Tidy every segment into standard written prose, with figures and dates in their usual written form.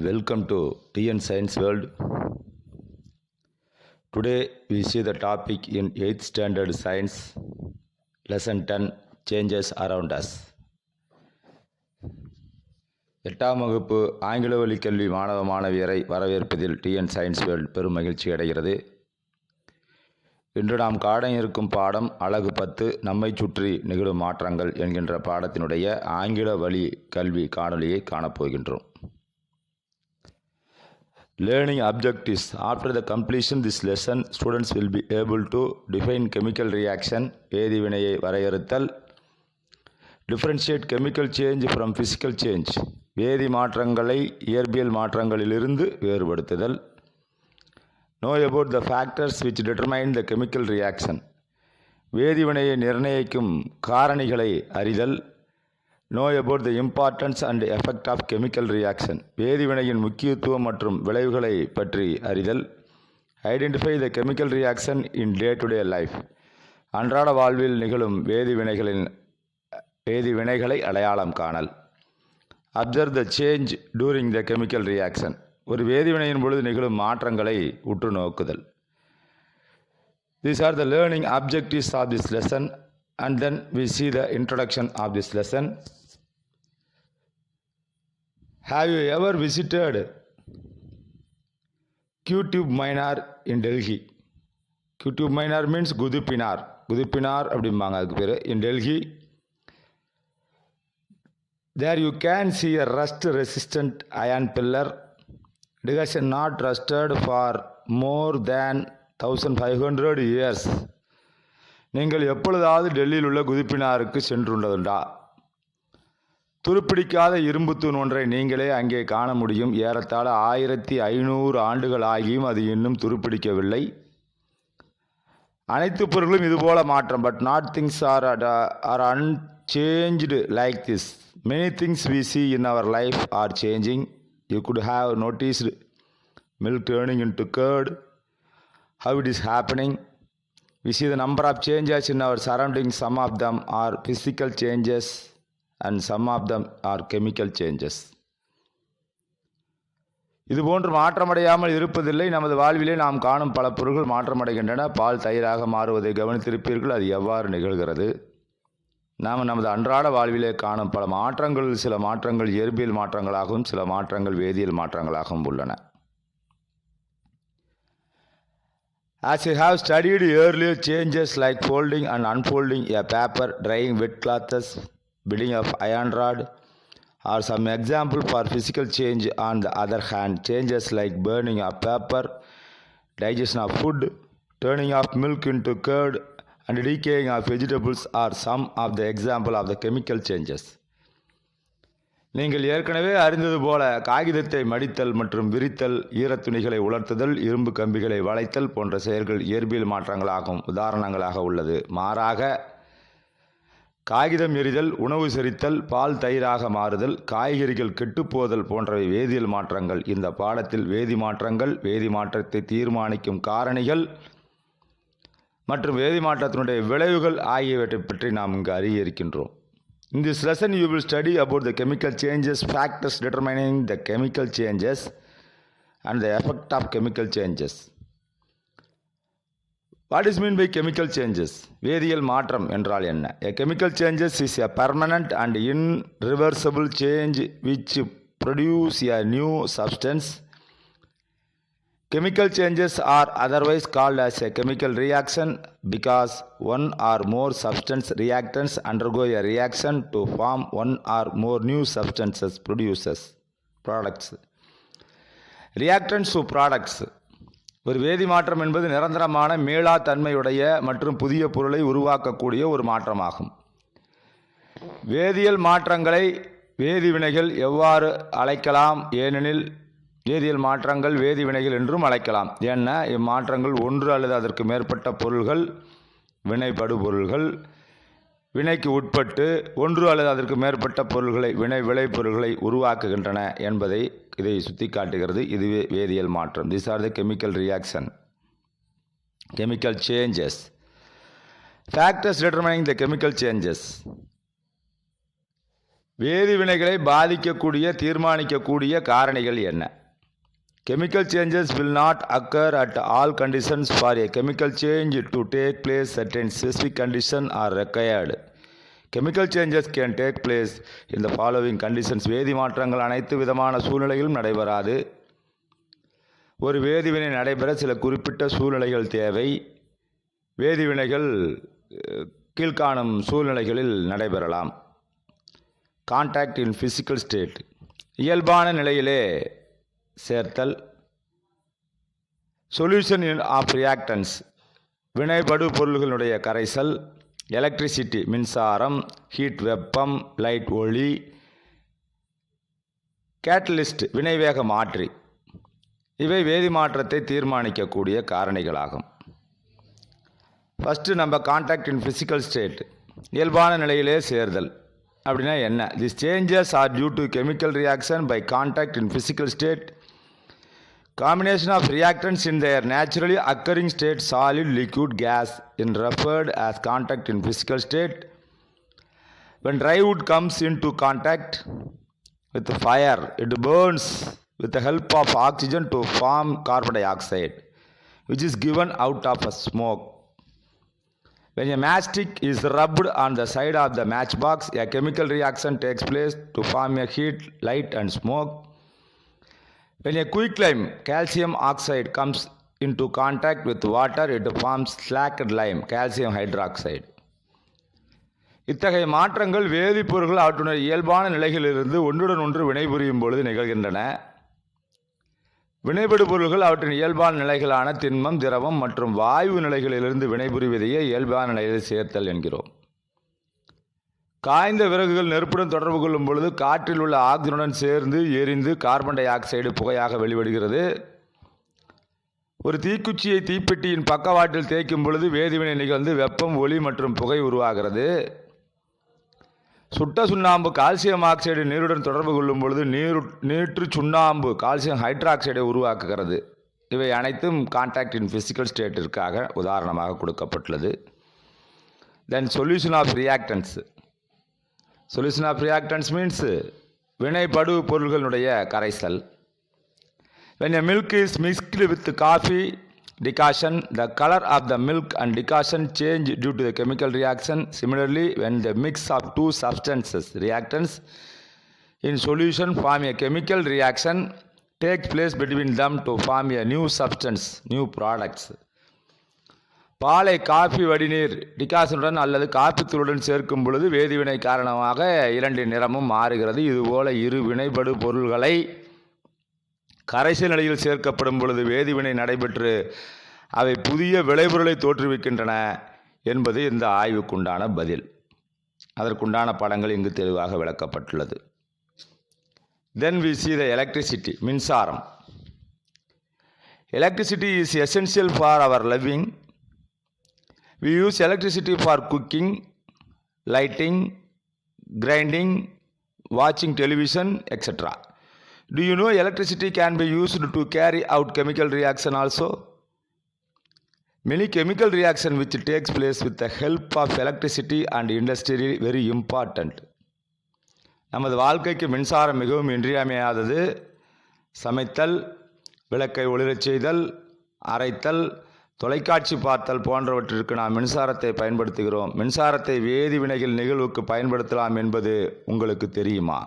Welcome to TN Science World. Today we see the topic in 8th Standard Science, Lesson 10, Changes Around Us. எட்டாம் வகுப்பு ஆங்கில வழி கல்வி மாணவ மாணவியரை வரவேற்பதில் டிஎன் சயின்ஸ் வேர்ல்ட் பெரும் மகிழ்ச்சி அடைகிறது. இன்று நாம் காண இருக்கும் பாடம் அலகு 10 நம்மை சுற்றி நிகழும் மாற்றங்கள் என்கின்ற பாடத்தினுடைய ஆங்கில வழி கல்வி காணொலியை காணப்போகின்றோம். Learning objectives. After the completion this lesson, students will be able to define chemical reaction, வேதிவினையை வரையறுத்தல், differentiate chemical change from physical change, வேதி மாற்றங்களை இயற்பியல் மாற்றங்களிலிருந்து வேறுபடுத்துதல், know about the factors which determine the chemical reaction, வேதிவினையை நிர்ணயிக்கும் காரணிகளை அறிதல், know about the importance and effect of chemical reaction, வேதிவினையின் முக்கியத்துவம் மற்றும் விளைவுகளை பற்றி அறிதல், identify the chemical reaction in day-to-day life, அன்றாட வாழ்வில் நிகழும் வேதிவினைகளை அடையாளம் காணல், observe the change during the chemical reaction, ஒரு வேதிவினையின் பொழுது நிகழும் மாற்றங்களை உற்று நோக்குதல். These are the learning objectives of this lesson, and then we see the introduction of this lesson. Have you ever visited Qutub Minar in Delhi? Qutub Minar means Qutub Minar அப்படிம்பாங்க அதுக்கு பேர். In Delhi, there you can see a rust resistant iron pillar. It has not rusted for more than 1500 years. நீங்கள் எப்பொழுதாவது டெல்லியில் உள்ள குதுப்பினாருக்கு சென்றுள்ளதுண்டா? துருப்பிடிக்காத இரும்பு தூண் ஒன்றை நீங்களே அங்கே காண முடியும். ஏறத்தாழ 1500 ஆண்டுகள் ஆகியும் அது இன்னும் துருப்பிடிக்கவில்லை. அனைத்து பொருட்களும் இதுபோல மாற்றம். But not things are unchanged like this. Many things we see in our life are changing. You could have noticed milk turning into curd. How it is happening? We see the number of changes in our surroundings. Some of them are physical changes and some of them are chemical changes. இதுபோன்று மாற்றமடையாமல் இருப்பதில்லை. நமது வாழ்விலே நாம் காணும் பல பொருட்கள் மாற்றமடைகின்றன. பால் தயிராக மாறுவதை கவனித்திருப்பீர்கள். அது எவ்வாறு நிகழ்கிறது? நாம் நமது அன்றாட வாழ்விலே காணும் பல மாற்றங்கள், சில மாற்றங்கள் இயற்பியல் மாற்றங்களாகவும் சில மாற்றங்கள் வேதியியல் மாற்றங்களாகவும் உள்ளன. As you have studied earlier, changes like folding and unfolding a paper, drying wet clothes, building of iron rod are some example for physical change. On the other hand, changes like burning of paper, digestion of food, turning of milk into curd, and decaying of vegetables are some of the example of the chemical changes. நீங்கள் ஏற்கனவே அறிந்தது போல காகிதத்தை மடித்தல் மற்றும் விரித்தல், ஈரத்துணிகளை உலர்த்துதல், இரும்பு கம்பிகளை வளைத்தல் போன்ற செயல்கள் இயற்பியல் மாற்றங்களாகும் உதாரணங்களாக உள்ளது. மாறாக காகிதம் எரிதல், உணவு செரித்தல், பால் தயிராக மாறுதல், காய்கறிகள் கெட்டுப்போதல் போன்றவை வேதியியல் மாற்றங்கள். இந்த பாடத்தில் வேதி மாற்றங்கள், வேதி மாற்றத்தை தீர்மானிக்கும் காரணிகள் மற்றும் வேதி மாற்றத்தினுடைய விளைவுகள் ஆகியவற்றை பற்றி நாம் இங்கு அறிய இருக்கின்றோம். In this lesson, you will study about the chemical changes, factors determining the chemical changes, and the effect of chemical changes. What is meant by chemical changes? வேதியியல் மாற்றம் என்றால் என்ன? A chemical changes is a permanent and irreversible change which produce a new substance. Chemical changes are otherwise called as a chemical reaction because one or more substance reactants undergo a reaction to form one or more new substances products. Reactants to products. ஒரு வேதி மாற்றம் என்பது நிரந்தரமான மீளா தன்மையுடைய மற்றும் புதிய பொருளை உருவாக்கக்கூடிய ஒரு மாற்றமாகும். வேதியியல் மாற்றங்களை வேதிவினைகள் எவ்வாறு அழைக்கலாம்? ஏனெனில் வேதியியல் மாற்றங்கள் வேதிவினைகள் என்றும் அழைக்கலாம். ஏன்னா இம்மாற்றங்கள் ஒன்று அல்லது அதற்கு மேற்பட்ட பொருள்கள், வினைபடு பொருள்கள் வினைக்கு உட்பட்டு ஒன்று அல்லது அதற்கு மேற்பட்ட பொருள்களை விளைபொருள்களை உருவாக்குகின்றன என்பதை இதை சுட்டி காட்டுகிறது. இதுவே வேதியியல் மாற்றம். These are the chemical reaction, chemical changes. Factors determining the chemical changes. வேதிவினைகளை பாதிக்கக்கூடிய தீர்மானிக்கக்கூடிய காரணிகள் என்ன? Chemical changes will not occur at all conditions. For a chemical change to take place, certain specific conditions are required. Chemical changes can take place in the following conditions. வேதி மாற்றங்கள் அனைத்து விதமான சூழ்நிலையிலும் நடைபெறாது. ஒரு வேதிவினை நடைபெற சில குறிப்பிட்ட சூழ்நிலைகள் தேவை. வேதிவினைகள் கீழ்காணும் சூழ்நிலைகளில் நடைபெறலாம். கான்டாக்ட் இன் ஃபிசிக்கல் ஸ்டேட், இயல்பான நிலையிலே சேர்த்தல். சொல்யூஷன் ஆஃப் ரியாக்டன்ஸ், வினைபடு பொருள்களுடைய கரைசல். எலக்ட்ரிசிட்டி, மின்சாரம். ஹீட், வெப்பம். லைட், ஒளி. கேட்டலிஸ்ட், வினைவேக மாற்றி. இவை வேதி மாற்றத்தை தீர்மானிக்கக்கூடிய காரணிகளாகும். ஃபஸ்ட்டு நம்ம கான்டாக்ட் இன் ஃபிசிக்கல் ஸ்டேட், இயல்பான நிலையிலே சேர்தல் அப்படின்னா என்ன? These changes are due to chemical reaction by contact in physical state. Combination of reactants in their naturally occurring state, solid, liquid, gas, is referred as contact in physical state. When dry wood comes into contact with fire, it burns with the help of oxygen to form carbon dioxide, which is given out of a smoke. When a matchstick is rubbed on the side of the matchbox, a chemical reaction takes place to form a heat, light, and smoke. When a quicklime, calcium oxide, comes into contact with water, it forms slacked lime, calcium hydroxide. இத்தகைய மாற்றங்கள் வேதிப்பொருட்கள் அவற்றுடைய இயல்பான நிலைகளிலிருந்து ஒன்றுடன் ஒன்று வினைபுரியும் பொழுது நிகழ்கின்றன. வினைபடு பொருள்கள் அவற்றின் இயல்பான நிலைகளான திண்மம், திரவம் மற்றும் வாயு நிலைகளிலிருந்து வினைபுரிவதையே இயல்பான நிலையில் சேர்த்தல் என்கிறோம். காய்ந்த விறகுகள் நெருப்புடன் தொடர்பு கொள்ளும் பொழுது காற்றில் உள்ள ஆக்சிஜனுடன் சேர்ந்து எரிந்து கார்பன் டை ஆக்சைடு புகையாக வெளிவடுகிறது. ஒரு தீக்குச்சியை தீப்பெட்டியின் பக்கவாட்டில் தேய்க்கும் பொழுது வேதிவினை நிகழ்ந்து வெப்பம், ஒளி மற்றும் புகை உருவாகிறது. சுட்ட சுண்ணாம்பு கால்சியம் ஆக்சைடு நீருடன் தொடர்பு கொள்ளும் பொழுது நீற்று சுண்ணாம்பு கால்சியம் ஹைட்ராக்சைடை உருவாக்குகிறது. இவை அனைத்தும் கான்டாக்ட் இன் ஃபிசிக்கல் ஸ்டேட்டிற்காக உதாரணமாக கொடுக்கப்பட்டுள்ளது. Then solution of reactants. Solution of reactants means வினைபடு பொருள்களுடைய கரைசல். when a milk is mixed with coffee decoction, the color of the milk and decoction change due to the chemical reaction. Similarly, when the mix of two substances, reactants, in solution form a chemical reaction takes place between them to form a new substance, new products. பாலை coffee வடிநீர் டிகாசனுடன் அல்லது காப்பித்தூளுடன் சேர்க்கும் பொழுது வேதிவினை காரணமாக இரண்டின் நிறமும் மாறுகிறது. இதுபோல இரு வினைபடு பொருள்களை கரைசல் நிலையில் சேர்க்கப்படும் பொழுது வேதிவினை நடைபெற்று அவை புதிய விளைபொருளை தோற்றுவிக்கின்றன என்பது இந்த ஆய்வுக்குண்டான பதில். அதற்குண்டான படங்கள் இங்கு தெளிவாக விளக்கப்பட்டுள்ளது. Then we see the electricity, மின்சாரம். Electricity is essential for our living. We use electricity for cooking, lighting, grinding, watching television, etc. Do you know electricity can be used to carry out chemical reaction also? Many chemical reaction which takes place with the help of electricity and industry very important. நமது வாழ்க்கைக்கு மின்சாரம் மிகவும் இன்றியமையாதது. சமைத்தல், விளக்கை ஒளிரச் செய்தல், அரைத்தல், தொலைக்காட்சி பார்த்தல் போன்றவற்றிற்கு நாம் மின்சாரத்தை பயன்படுத்துகிறோம். மின்சாரத்தை வேதி வினைகள் நிகழ்வுக்கு பயன்படுத்தலாம் என்பது உங்களுக்கு தெரியுமா?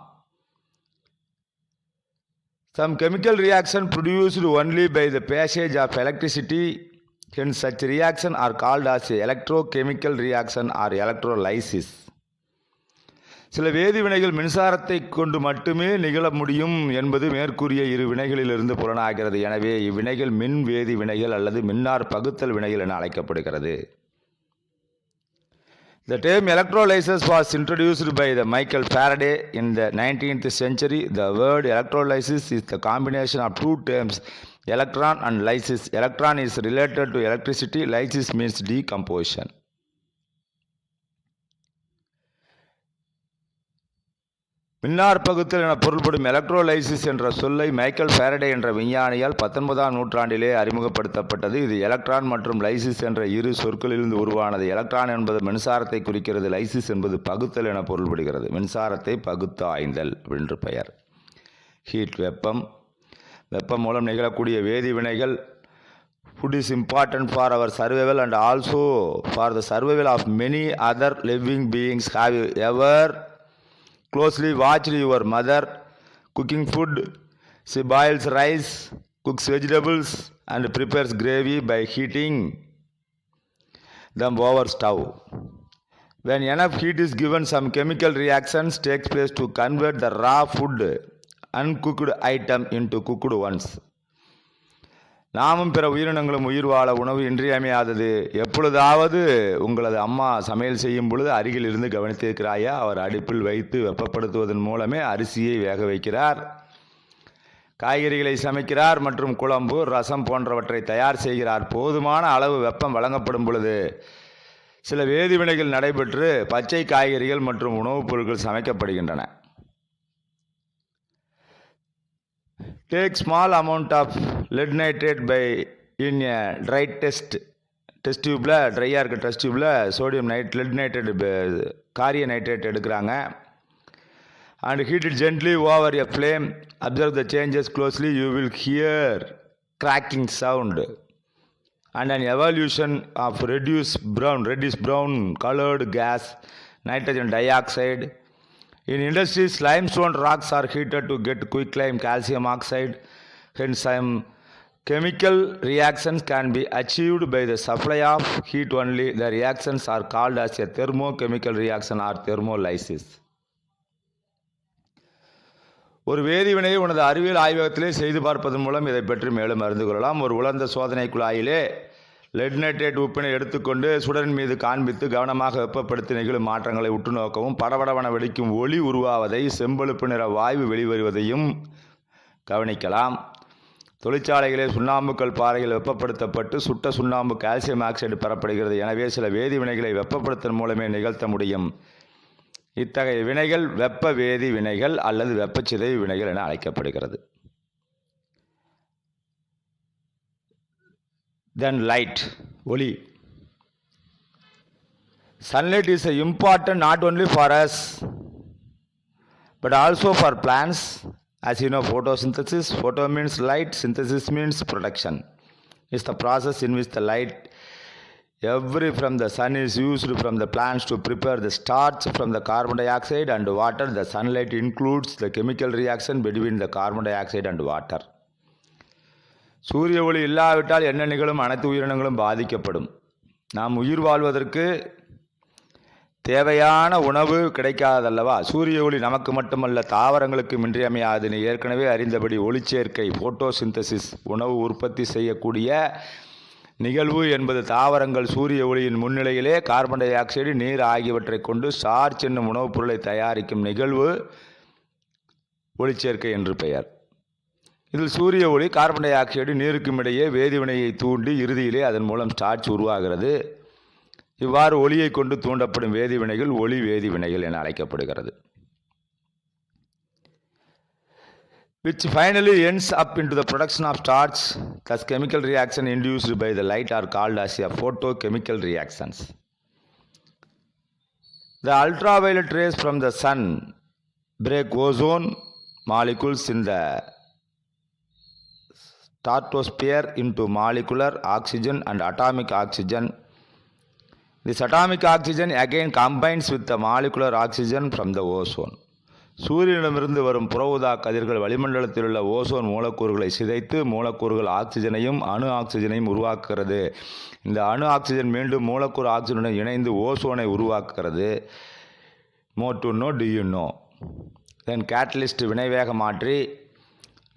Some chemical reaction produced only by the passage of electricity, hence such reaction are called as electrochemical reaction or electrolysis. சில வேதிவினைகள் மின்சாரத்தை கொண்டு மட்டுமே நிகழ முடியும் என்பது மேற்கூறிய இரு வினைகளிலிருந்து புலனாகிறது. எனவே இவ்வினைகள் மின் வேதி வினைகள் அல்லது மின்னார் பகுத்தல் வினைகள் என அழைக்கப்படுகிறது. The term electrolysis was introduced by the Michael Faraday in the 19th century. The word electrolysis is the combination of two terms, electron and lysis. Electron is related to electricity, lysis means decomposition. மின்னார் பகுத்தல் என பொருள்படும் electrolysis என்ற சொல்லை Michael Faraday என்ற விஞ்ஞானியால் 19ஆம் நூற்றாண்டிலே அறிமுகப்படுத்தப்பட்டது. இது electron மற்றும் லைசிஸ் என்ற இரு சொற்களிலிருந்து உருவானது. எலக்ட்ரான் என்பது மின்சாரத்தை குறிக்கிறது. லைசிஸ் என்பது பகுத்தல் என பொருள்படுகிறது. மின்சாரத்தை பகுத்து ஆய்ந்தல் என்று பெயர். ஹீட் வெப்பம் மூலம் நிகழக்கூடிய வேதி வினைகள். Food is important for our survival and also for the survival of many other living beings. Have you ever closely watched your mother cooking food? She boils rice, cooks vegetables and prepares gravy by heating them over stove. When enough heat is given, some chemical reactions takes place to convert the raw food uncooked item into cooked ones. நாமும் பிற உயிரினங்களும் உயிர் வாழ உணவு இன்றியமையாதது. எப்பொழுதாவது உங்களது அம்மா சமையல் செய்யும் பொழுது அருகில் இருந்து கவனித்திருக்கிறாயா? அவர் அடுப்பில் வைத்து வெப்பப்படுத்துவதன் மூலமே அரிசியை வேக வைக்கிறார், காய்கறிகளை சமைக்கிறார் மற்றும் குழம்பு, ரசம் போன்றவற்றை தயார் செய்கிறார். போதுமான அளவு வெப்பம் வழங்கப்படும் பொழுது சில வேதிவினைகள் நடைபெற்று பச்சை காய்கறிகள் மற்றும் உணவுப் பொருட்கள் சமைக்கப்படுகின்றன. Take small amount of lead nitrate in a dry test tube, ட்ரையாக இருக்க டெஸ்ட் டியூப்பில் சோடியம் lead nitrate காரிய நைட்ரேட் எடுக்கிறாங்க. And heat it gently over a flame. Observe the changes closely. You will hear cracking sound and an evolution of reddish brown colored gas, nitrogen dioxide. In industries, limestone rocks are heated to get quicklime calcium oxide. Hence, some chemical reactions can be achieved by the supply of heat only. The reactions are called as a thermochemical reaction or thermolysis. ஒரு வேதிவினையை உனது அறிவியல் ஆய்வகத்திலே செய்து பார்ப்பதன் மூலம் இதை பற்றி மேலும் அறிந்து கொள்ளலாம். ஒரு உலர்ந்த சோதனை குழாயிலே லெட் நைட்ரேட் உப்பினை எடுத்துக்கொண்டு சுடரின் மீது காண்பித்து கவனமாக வெப்பப்படுத்தி நிகழும் மாற்றங்களை உற்று நோக்கவும், படபடவன வெடிக்கும் ஒளி உருவாவதை, செம்பழுப்பு நிற வாயு வெளிவருவதையும் கவனிக்கலாம். தொழிற்சாலைகளே சுண்ணாம்புக்கல் பாறையில் வெப்பப்படுத்தப்பட்டு சுட்ட சுண்ணாம்பு கால்சியம் ஆக்சைடு பெறப்படுகிறது. எனவே சில வேதி வினைகளை வெப்பப்படுத்தல் மூலமே நிகழ்த்த முடியும். இத்தகைய வினைகள் வெப்ப வேதி வினைகள் அல்லது வெப்பச்சிதைவு வினைகள் என அழைக்கப்படுகிறது. Then light, ஒளி. Sunlight is important not only for us but also for plants. As you know, photosynthesis, photo means light, synthesis means production. It's the process in which the light from the sun is used from the plants to prepare the starch from the carbon dioxide and water. The sunlight includes the chemical reaction between the carbon dioxide and water. சூரிய ஒளி இல்லாவிட்டால் என்ன நிகழும்? அனைத்து உயிரினங்களும் பாதிக்கப்படும். நாம் உயிர் வாழ்வதற்கு தேவையான உணவு கிடைக்காதல்லவா? சூரிய ஒளி நமக்கு மட்டுமல்ல, தாவரங்களுக்கும் இன்றியமையாது. நீ ஏற்கனவே அறிந்தபடி ஒளிச்சேர்க்கை, போட்டோசிந்தசிஸ், உணவு உற்பத்தி செய்யக்கூடிய நிகழ்வு என்பது தாவரங்கள் சூரிய ஒளியின் முன்னிலையிலே கார்பன் டை ஆக்சைடு, நீர் ஆகியவற்றை கொண்டு ஸ்டார்ச் என்னும் உணவுப் பொருளை தயாரிக்கும் நிகழ்வு ஒளிச்சேர்க்கை என்று பெயர். இதில் சூரிய ஒளி, கார்பன் டை ஆக்சைடு, நீருக்கும் இடையே வேதிவினையை தூண்டி இறுதியிலே அதன் மூலம் ஸ்டார்ச் உருவாகிறது. இவ்வாறு ஒளியை கொண்டு தூண்டப்படும் வேதிவினைகள் ஒளி வேதிவினைகள் என அழைக்கப்படுகிறது. Which finally ends up into the production of starch. Thus chemical reaction induced by the light are called as a photochemical reactions. The ultraviolet rays from the sun break ozone molecules in the stratosphere into molecular oxygen and atomic oxygen. This atomic oxygen again combines with the molecular oxygen from the ozone. சூரியனிடமிருந்து வரும் புற ஊதா கதிர்கள் வளிமண்டலத்தில் உள்ள ozone மூலக்கூறுகளை சிதைத்து மூலக்கூறுகள் ஆக்சிஜனையும் அணு ஆக்சிஜனையும் உருவாக்குகிறது. இந்த அணு ஆக்சிஜன் மீண்டும் மூலக்கூறு ஆக்சிஜனுடன் இணைந்து ஓசோனை உருவாக்குகிறது. More to know, do you know? Then catalyst வினைவேக மாற்றி.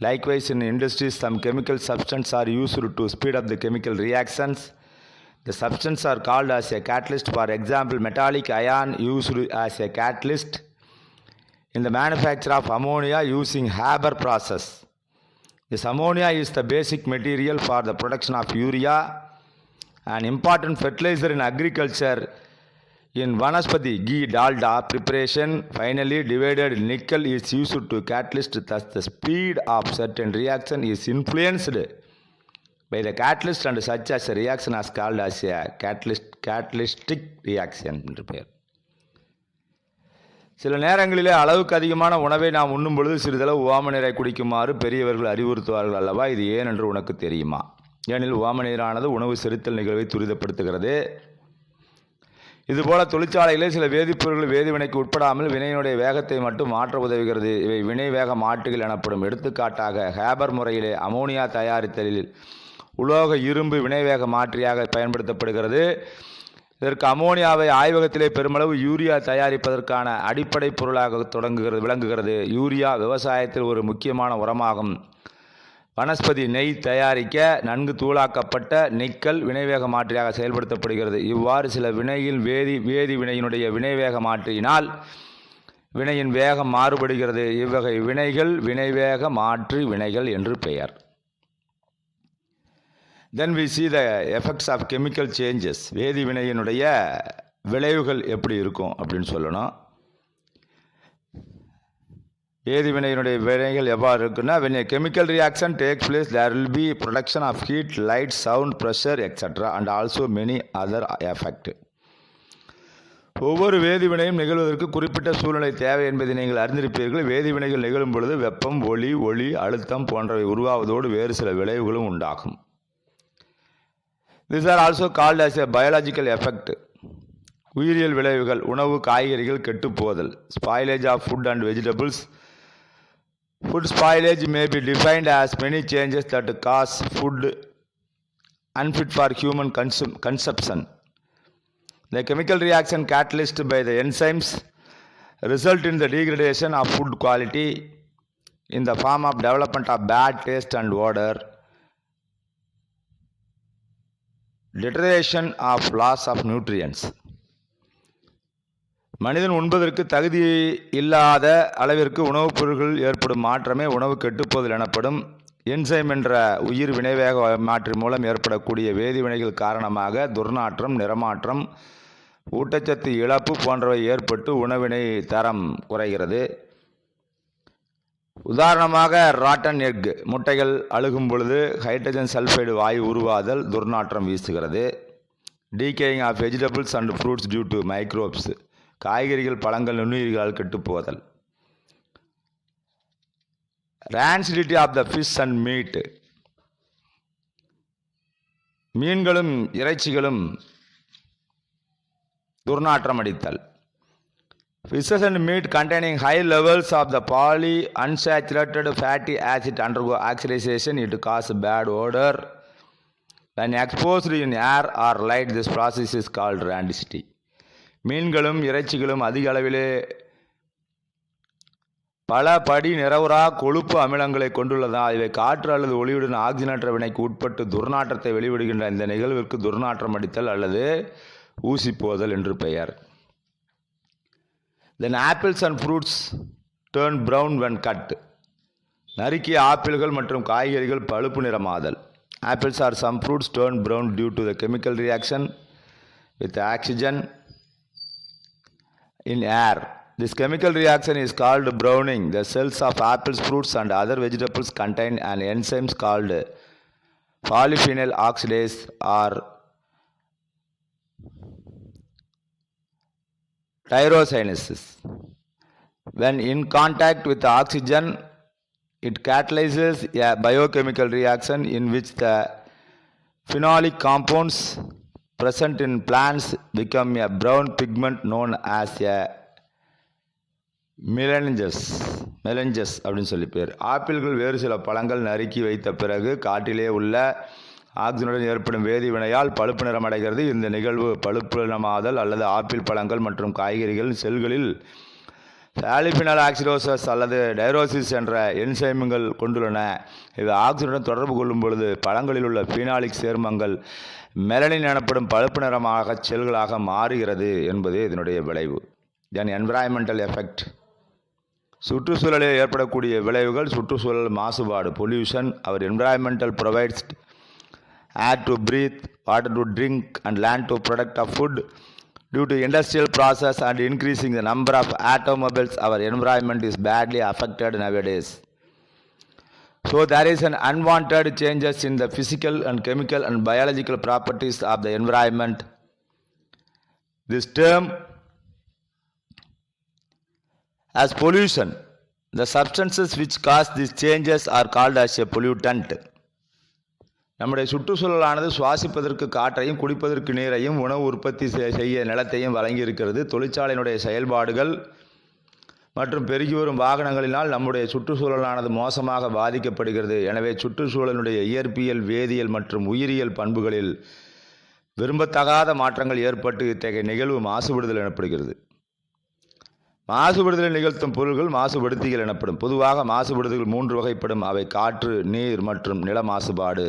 Likewise, in industries, some chemical substances are used to speed up the chemical reactions. The substances are called as a catalyst. For example, metallic ion used as a catalyst in the manufacture of ammonia using Haber process. This ammonia is the basic material for the production of urea, an important fertilizer in agriculture. In Vanaspati ghee dalda preparation, finally divided nickel is used to catalyst, thus the speed of certain reaction is influenced by the catalyst and such as a reaction is called as a catalytic reaction என்று பெயர். சில நேரங்களிலே அளவுக்கு அதிகமான உணவை நாம் உண்ணும் பொழுது சிறிதளவு ஓம நீரை குடிக்குமாறு பெரியவர்கள் அறிவுறுத்துவார்கள் அல்லவா? இது ஏன் என்று உனக்கு தெரியுமா? ஏனெனில் ஓம நீரானது உணவு செரித்தல் நிகழ்வை துரிதப்படுத்துகிறது. இதுபோல தொழிற்சாலைகளில் சில வேதிப்பொருட்கள் வேதிவினைக்கு உட்படாமல் வினையினுடைய வேகத்தை மட்டும் மாற்ற உதவுகிறது. இவை வினை வேக மாற்றிகள் எனப்படும். எடுத்துக்காட்டாக ஹேபர் முறையிலே அமோனியா தயாரித்தலில் உலோக இரும்பு வினைவேக மாற்றியாக பயன்படுத்தப்படுகிறது. இதற்கு அமோனியாவை ஆய்வகத்திலே பெருமளவு யூரியா தயாரிப்பதற்கான அடிப்படை பொருளாக விளங்குகிறது. யூரியா விவசாயத்தில் ஒரு முக்கியமான உரமாகும். வனஸ்பதி நெய் தயாரிக்க நன்கு தூளாக்கப்பட்ட நிக்கல் வினைவேக மாற்றியாக செயல்படுத்தப்படுகிறது. இவ்வாறு சில வினையில் வேதி வினையினுடைய வினைவேக மாற்றியினால் வினையின் வேகம் மாறுபடுகிறது. இவ்வகை வினைகள் வினைவேக மாற்றி வினைகள் என்று பெயர். Then we see the effects of chemical changes. வேதி வினையினுடைய விளைவுகள் எப்படி இருக்கும் அப்படின்னு சொல்லணும். வேதி வினையினுடைய வினைகள் எவ்வாறு இருக்குன்னா, when a chemical reaction takes place, there will be production of heat, light, sound, pressure, etc. and also many other effects. ஒவ்வொரு வேதிவினையும் நிகழ்வதற்கு குறிப்பிட்ட சூழ்நிலை தேவை என்பதை நீங்கள் அறிந்திருப்பீர்கள். வேதிவினைகள் நிகழும் பொழுது வெப்பம், ஒளி, அழுத்தம் போன்றவை உருவாவதோடு வேறு சில விளைவுகளும் உண்டாகும். These are also called as a biological effect. உயிரியல் விளைவுகள்: உணவு, காய்கறிகள் கெட்டுப்போதல். Spoilage of food and vegetables. Food spoilage may be defined as many changes that cause food unfit for human consumption. The chemical reaction catalyzed by the enzymes result in the degradation of food quality in the form of development of bad taste and odor, deterioration of loss of nutrients. மனிதன் உண்பதற்கு தகுதி இல்லாத அளவிற்கு உணவுப் பொருட்கள் ஏற்படும் மாற்றமே உணவு கெட்டுப்போதல் எனப்படும். என்சைம் என்ற உயிர் வினைவேக மாற்றி மூலம் ஏற்படக்கூடிய வேதிவினைகள் காரணமாக துர்நாற்றம், நிறமாற்றம், ஊட்டச்சத்து இழப்பு போன்றவை ஏற்பட்டு உணவினை தரம் குறைகிறது. உதாரணமாக ராட்டன் எக், முட்டைகள் அழுகும் பொழுது ஹைட்ரஜன் சல்ஃபைடு வாயு உருவாதல், துர்நாற்றம் வீசுகிறது. Decaying of vegetables and fruits due to microbes, காய்கறிகள் பழங்கள் நுண்ணுயிர்களால் கெட்டுப்போதல். Rancidity of the fish and meat, மீன்களும் இறைச்சிகளும் துர்நாற்றம் அடித்தல். Fishes and meat containing high levels of the polyunsaturated fatty acid undergo oxidation. It causes bad odor. When exposed in air or light, this process is called rancidity. மீன்களும் இறைச்சிகளும் அதிக அளவிலே பல படி நிறவுறா கொழுப்பு அமிலங்களை கொண்டுள்ளதால் இவை காற்று அல்லது ஒளியுடன் ஆக்சிஜனேற்ற வினைக்கு உட்பட்டு துர்நாற்றத்தை வெளிவிடுகின்ற இந்த நிகழ்விற்கு துர்நாற்றம் அடித்தல் அல்லது ஊசி போதல் என்று பெயர். Then apples and fruits turn brown when cut. நறுக்கிய ஆப்பிள்கள் மற்றும் காய்கறிகள் பழுப்பு நிறமாதல். Apples or some fruits turn brown due to the chemical reaction with oxygen in air. This chemical reaction is called browning. The cells of apples, fruits and other vegetables contain an enzyme called polyphenol oxidase or tyrosinase. When in contact with oxygen, it catalyzes a biochemical reaction in which the phenolic compounds present in plants become a brown pigment known as a melanges அப்படின்னு சொல்லி பேர். ஆப்பிள்கள் வேறு சில பழங்கள் நறுக்கி வைத்த பிறகு காற்றிலே உள்ள ஆக்சிஜனுடன் ஏற்படும் வேதிவினையால் பழுப்பு நிறமடைகிறது. இந்த நிகழ்வு பழுப்பு நிறமாதல் அல்லது ஆப்பிள் பழங்கள் மற்றும் காய்கறிகள் செல்களில் பாலிஃபினால் ஆக்சிடோசஸ் அல்லது டைரோசிஸ் என்ற என்சைம்கள் கொண்டுள்ளன. இவை ஆக்சிஜனுடன் தொடர்பு கொள்ளும் பொழுது பழங்களில் உள்ள பீனாலிக் சேர்மங்கள் மெலனின் எனப்படும் பழுப்பு நிறமாக செல்களாக மாறுகிறது என்பது இதனுடைய விளைவு. தென் என்விரான்மெண்டல் எஃபெக்ட், சுற்றுச்சூழலில் ஏற்படக்கூடிய விளைவுகள். சுற்றுச்சூழல் மாசுபாடு, பொல்யூஷன். அவர் environmental provides air to breathe, water to drink and land to product of food. Due to industrial process and increasing the number of automobiles, our environment is badly affected nowadays. So there is an unwanted changes in the physical and chemical and biological properties of the environment. This term as pollution. The substances which cause these changes are called as a pollutant. நம்முடைய சுற்றுச்சூழலானது சுவாசிப்பதற்கு காற்றையும் குடிப்பதற்கு நீரையும் உணவு உற்பத்தி செய்ய நிலத்தையும் வழங்கி இருக்கிறது. தொழிற்சாலையினுடைய செயல்பாடுகள் மற்றும் பெருகி வரும் வாகனங்களினால் நம்முடைய சுற்றுச்சூழலானது மோசமாக பாதிக்கப்படுகிறது. எனவே சுற்றுச்சூழலுடைய இயற்பியல், வேதியியல் மற்றும் உயிரியல் பண்புகளில் விரும்பத்தகாத மாற்றங்கள் ஏற்பட்டு இத்தகைய நிகழ்வு மாசுபடுதல் எனப்படுகிறது. மாசுபடுதலை நிகழ்த்தும் பொருள்கள் மாசுபடுத்திகள் எனப்படும். பொதுவாக மாசுபடுதல்கள் 3 வகைப்படும். அவை காற்று, நீர் மற்றும் நில மாசுபாடு.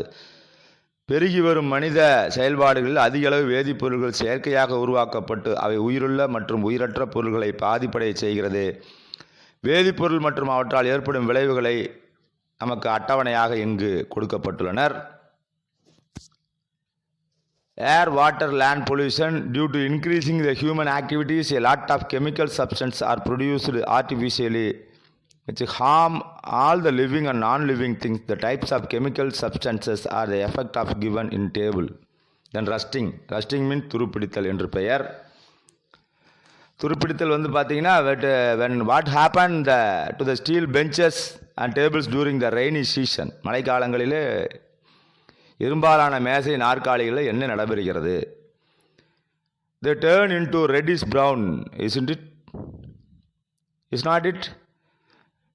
பெருகி வரும் மனித செயல்பாடுகளில் அதிக அளவு வேதிப்பொருள்கள் செயற்கையாக உருவாக்கப்பட்டு அவை உயிருள்ள மற்றும் உயிரற்ற பொருள்களை பாதிப்படைய செய்கிறது. வேதிப்பொருள் மற்றும் அவற்றால் ஏற்படும் விளைவுகளை நமக்கு அட்டவணையாக இங்கு கொடுக்கப்பட்டுள்ளனர். Air, water, land pollution. Due to increasing the human activities, a lot of chemical substances are produced artificially which harm all the living and non-living things. The types of chemical substances are the effect of given in table. Then rusting. Rusting means துருப்பிடித்தல் என்று பெயர். துருப்பிடித்தல் பார்த்தீங்கன்னா when what happened to the steel benches and tables during the rainy season. மழைக்காலங்களிலே இரும்பாலான மேசை நாற்காலிகளில் என்ன நடைபெறுகிறது? They turn into reddish brown, isn't it? Is not it?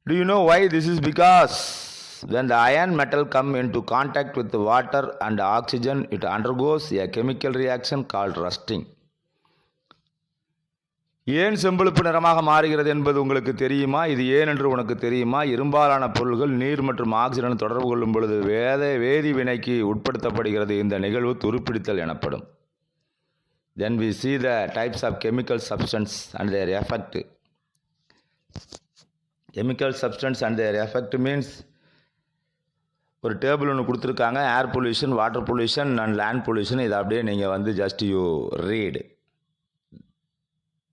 Do you know why this is? Because when the iron metal come into contact with the water and oxygen, it undergoes a chemical reaction called rusting. ஏன் செம்பழுப்பு நிறமாக மாறுகிறது என்பது உங்களுக்கு தெரியுமா? இது ஏன் என்று உனக்கு தெரியுமா? இரும்பாலான பொருள்கள் நீர் மற்றும் ஆக்சிஜன் தொடர்பு கொள்ளும் பொழுது வேதி வினைக்கு உட்படுத்தப்படுகிறது. இந்த நிகழ்வு துருப்பிடித்தல் எனப்படும். Then we see the types of chemical substance and their effect. Chemical substance and their effect means ஒரு டேபிள் ஒன்று கொடுத்துருக்காங்க. Air pollution, water pollution and land pollution. இதை அப்படியே நீங்கள் just you read.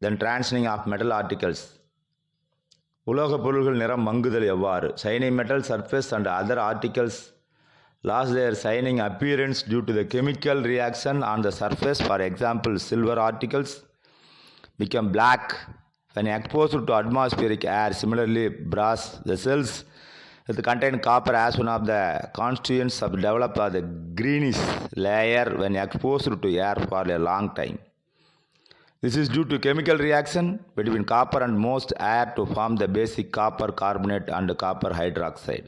Then transitioning of metal articles. உலோக பொருள்கள் நிறம் மங்குதல் எவ்வாறு? Shiny metal surface and other articles lost their shining appearance due to the chemical reaction on the surface. For example, silver articles become black when exposed to atmospheric air. Similarly, brass vessels that contain copper as one of the constituents of develop the greenish layer when exposed to air for a long time. This is due to chemical reaction between copper and most air to form the basic copper carbonate and copper hydroxide.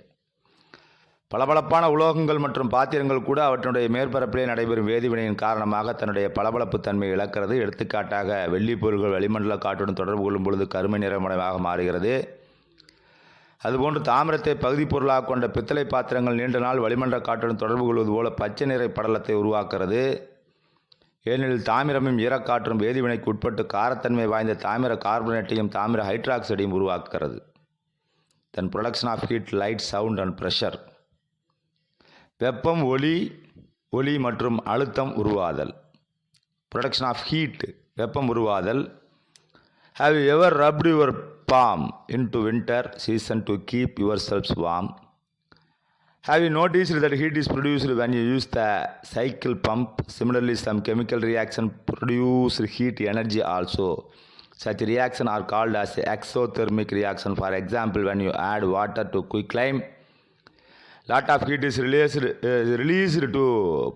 பளபளப்பான உலோகங்கள் மற்றும் பாத்திரங்கள் கூட அவற்றுடைய மேற்பரப்பிலே நடைபெறும் வேதிவினையின் காரணமாக தன்னுடைய பளபளப்பு தன்மையை இழக்கிறது. எடுத்துக்காட்டாக வெள்ளி பொருள்கள் வளிமண்டல காற்றுடன் தொடர்பு கொள்ளும் பொழுது கருமை நிறமடைவாக மாறுகிறது. அதுபோன்று தாமிரத்தை பகுதி பொருளாக கொண்ட பித்தளை பாத்திரங்கள் நீண்ட நாள் வளிமண்டல காற்றுடன் தொடர்பு கொள்வது போல பச்சை நிற படலத்தை உருவாக்குறது. ஏனெனில் தாமிரமும் ஈரக்காற்றும் வேதிவினைக்கு உட்பட்டு காரத்தன்மை வாய்ந்த தாமிர கார்பனேட்டையும் தாமிர ஹைட்ராக்சைடையும் உருவாக்குகிறது. Then production of heat, light, sound and pressure. வெப்பம், ஒளி மற்றும் அழுத்தம் உருவாதல். ப்ரொடக்ஷன் ஆஃப் ஹீட், வெப்பம் உருவாதல். Have you ever rubbed your palm into winter season to keep yourselves warm? Have you noticed that heat is produced when you use the cycle pump? Similarly, some chemical reaction produce heat energy also. Such reactions are called as exothermic reaction. For example, when you add water to quicklime, lot of heat is released to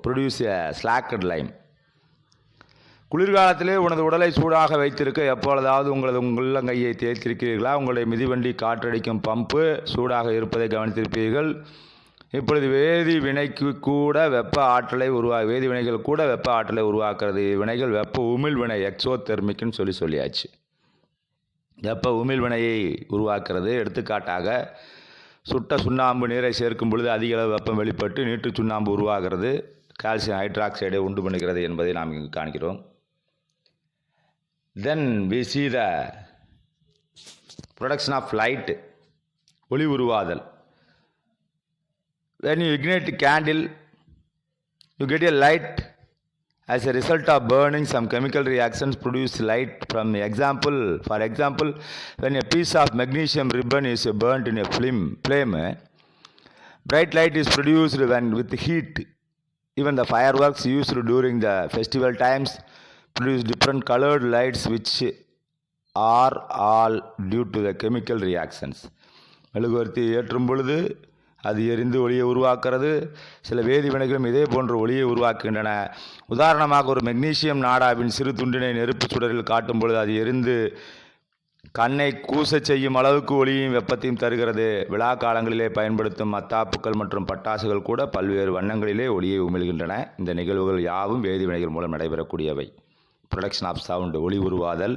produce a slacked lime. குளிர்காலத்திலே உனது உடலை சூடாக வைத்திருக்க எப்பொழுதாவது உங்களது உள்ளங்கையை தேய்த்திருக்கிறீர்களா? உங்களுடைய மிதிவண்டி காற்றடிக்கும் பம்பு சூடாக இருப்பதை கவனித்திருப்பீர்கள். இப்பொழுது வேதி வினைகள் கூட வெப்ப ஆற்றலை உருவாக்குறது. வினைகள் வெப்ப உமிழ் வினை, எக்ஸோதெர்மிக்னு சொல்லியாச்சு. வெப்ப உமிழ் வினையை உருவாக்குறது. எடுத்துக்காட்டாக சுட்ட சுண்ணாம்பு நீரை சேர்க்கும் பொழுது அதிக அளவு வெப்பம் வெளிப்பட்டு நீட்டு சுண்ணாம்பு உருவாகிறது. கால்சியம் ஹைட்ராக்சைடை உண்டு பண்ணுகிறது என்பதை நாம் இங்கு காண்கிறோம். Then we see the production of light, ஒளி உருவாதல். When you ignite a candle, you get a light As a result of burning, some chemical reactions produce light. For example, when a piece of magnesium ribbon is burnt in a flame, bright light is produced with heat. Even the fireworks used during the festival times produce different colored lights, which are all due to the chemical reactions. மெழுகுவர்த்தி ஏற்றும் பொழுது அது எரிந்து ஒளியை உருவாக்குறது. சில வேதிவினைகளும் இதே போன்ற ஒளியை உருவாக்குகின்றன. உதாரணமாக, ஒரு மெக்னீசியம் நாடாவின் சிறு துண்டினை நெருப்பு சுடரில் காட்டும் பொழுது அது எரிந்து கண்ணை கூசச் செய்யும் அளவுக்கு ஒளியையும் வெப்பத்தையும் தருகிறது. விழா காலங்களிலே பயன்படுத்தும் மத்தாப்புக்கள் மற்றும் பட்டாசுகள் கூட பல்வேறு வண்ணங்களிலே ஒளியை உமிழ்கின்றன. இந்த நிகழ்வுகள் யாவும் வேதிவினைகள் மூலம் நடைபெறக்கூடியவை. ப்ரொடக்ஷன் ஆஃப் சவுண்ட், ஒளி உருவாதல்.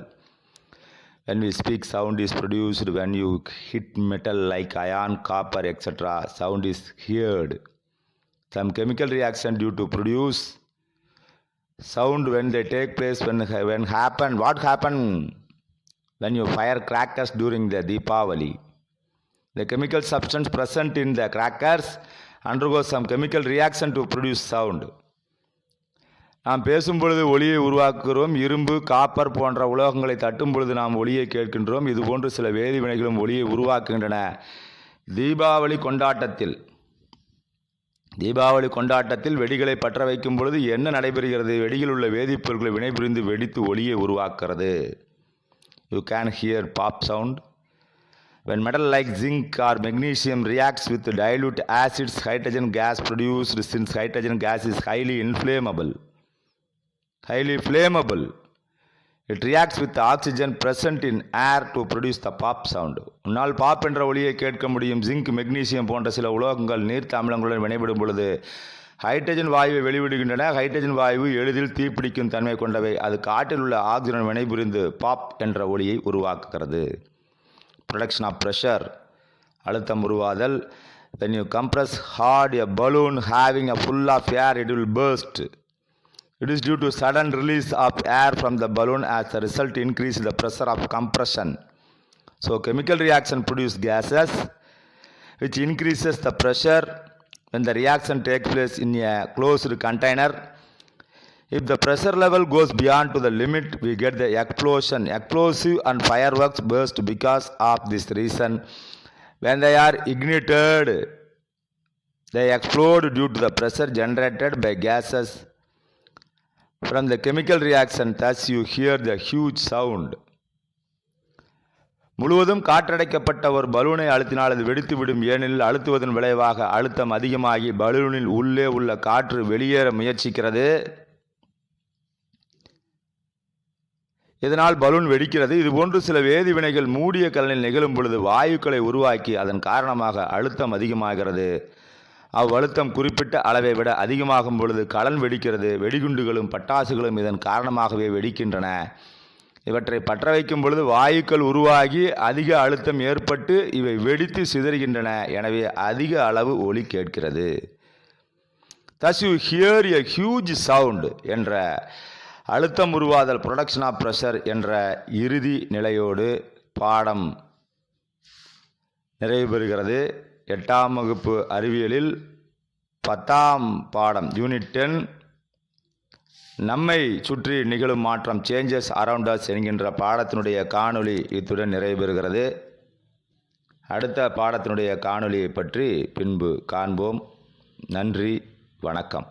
When we speak, sound is produced when you hit metal like iron, copper, etc. Sound is heard. Some chemical reaction due to produce sound when they take place what happened when you fire crackers during the Deepavali. The chemical substance present in the crackers undergoes some chemical reaction to produce sound. நாம் பேசும் பொழுது ஒளியை உருவாக்குகிறோம். இரும்பு, copper போன்ற உலோகங்களை தட்டும் பொழுது நாம் ஒளியை கேட்கின்றோம். இதுபோன்று சில வேதிவினைகளும் ஒளியை உருவாக்குகின்றன. தீபாவளி கொண்டாட்டத்தில் வெடிகளை பற்ற வைக்கும் பொழுது என்ன நடைபெறுகிறது? வெடியில் உள்ள வேதிப்பொருட்களை வினைபுரிந்து வெடித்து ஒளியை உருவாக்குகிறது. You can hear pop sound. When metal like zinc or magnesium reacts with dilute acids, hydrogen gas produced, since hydrogen gas is highly flammable. It reacts with the oxygen present in air to produce the pop sound. உன்னால் pop என்ற ஒலியை கேட்க முடியும். Zinc, magnesium போன்ற சில உலோகங்கள் நீர்த்த அமிலங்களுடன் வினைபடும் பொழுது ஹைட்ரஜன் வாயுவை வெளிவிடுகின்றன. ஹைட்ரஜன் வாயு எளிதில் தீப்பிடிக்கும் தன்மை கொண்டவை. அது காற்றில் உள்ள ஆக்சிஜன் வினைபுரிந்து பாப் என்ற ஒலியை உருவாக்குகிறது. ப்ரொடக்ஷன் ஆஃப் ப்ரெஷர், அழுத்தம் உருவாதல். When you compress hard a balloon having a full of air, it will burst. It is due to sudden release of air from the balloon. As a result, increase the pressure of compression. So chemical reaction produce gases which increases the pressure. When the reaction takes place in a closed container, if the pressure level goes beyond to the limit, we get the explosion. Explosive and fireworks burst because of this reason. When they are ignited, they explode due to the pressure generated by gases from the chemical reaction. Thus you hear the huge sound. முழுவதும் காற்றடைக்கப்பட்ட ஒரு பலூனை அழுத்தினால் அது வெடித்துவிடும். ஏனெனில் அழுத்துவதன் விளைவாக அழுத்தம் அதிகமாகி பலூனில் உள்ளே உள்ள காற்று வெளியேற முயற்சிக்கிறது. இதனால் பலூன் வெடிக்கிறது. இதுபோன்று சில வேதிவினைகள் மூடிய கலனில் நிகழும் பொழுது வாயுக்களை உருவாக்கி அதன் காரணமாக அழுத்தம் அதிகமாகிறது. அவ்வழுத்தம் குறிப்பிட்ட அளவை விட அதிகமாகும் பொழுது கலன் வெடிக்கிறது. வெடிகுண்டுகளும் பட்டாசுகளும் இதன் காரணமாகவே வெடிக்கின்றன. இவற்றை பற்ற வைக்கும் பொழுது வாயுக்கள் உருவாகி அதிக அழுத்தம் ஏற்பட்டு இவை வெடித்து சிதறுகின்றன. எனவே அதிக அளவு ஒலி கேட்கிறது. Thus you hear a huge sound என்ற அழுத்தம் உருவாதல், ப்ரொடக்ஷன் ஆஃப் ப்ரெஷர் என்ற இறுதி நிலையோடு பாடம் நிறைவு பெறுகிறது. 8ஆம் வகுப்பு அறிவியலில் 10ஆம் பாடம் யூனிட் 10 நம்மை சுற்றி நிகழும் மாற்றம், சேஞ்சஸ் அரவுண்ட் அஸ் என்கின்ற பாடத்தினுடைய காணொளி இத்துடன் நிறைவு பெறுகிறது. அடுத்த பாடத்தினுடைய காணொளியை பற்றி பின்பு காண்போம். நன்றி, வணக்கம்.